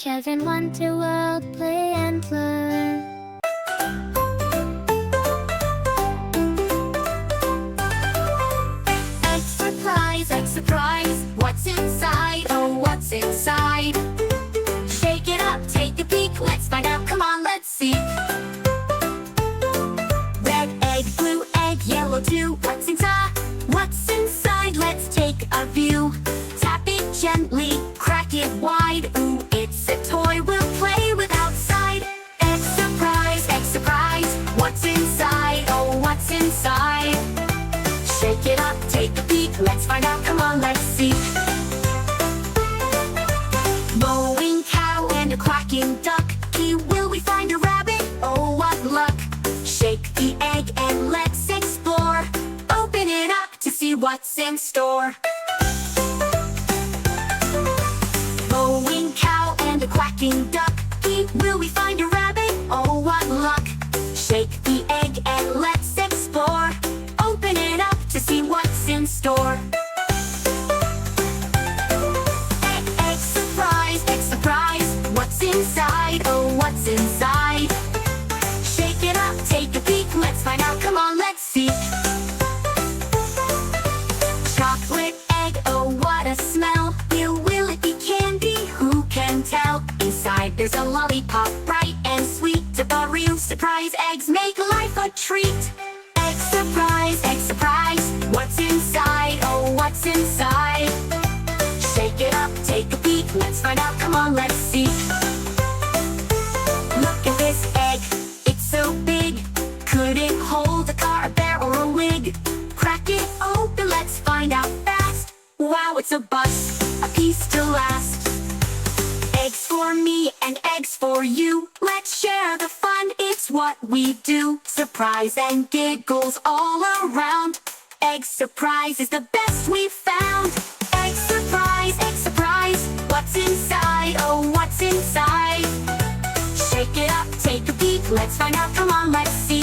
Kevin Wonder World, play and learn. Egg surprise, what's inside? Oh, what's inside? Shake it up, take a peek, let's find out, come on, let's see. Red egg, blue egg, yellow too, what's inside? What's inside? Let's take a view. Tap it gently, crack it wide, ooh, it's a toy we'll play with outside. Egg surprise, what's inside? Oh, what's inside? Shake it up, take a peek, let's find out, come on, let's see. Mowing cow and a quacking duck, will we find a rabbit? Oh, what luck! Shake the egg and let's explore. Open it up to see what's in store. Mowing cow and a quacking duck, will we find a rabbit? Oh, what luck! Shake the egg and let's explore. Open it up to see what's in store. Egg surprise, what's inside? Oh, what's inside? Shake it up, take a peek, let's find out, come on, let's see. Chocolate egg, oh, what a smell. Will it be candy? Who can tell? Inside there's a lollipop, bright and sweet. To the real surprise eggs make life a treat. Egg surprise, what's inside? Oh, what's inside? Shake it up, take a peek, let's find out, come on, let's see. Look at this egg, it's so big. Could it hold a car, a bear, or a wig? Crack it open, let's find out fast. Wow, it's a bus, a piece to last. Eggs for me and eggs for you. Let's share the fun, it's what we do. Surprise and giggles all around. Egg surprise is the best we've found. Egg surprise, what's inside? Oh, what's inside? Shake it up, take a peek, let's find out, come on, let's see.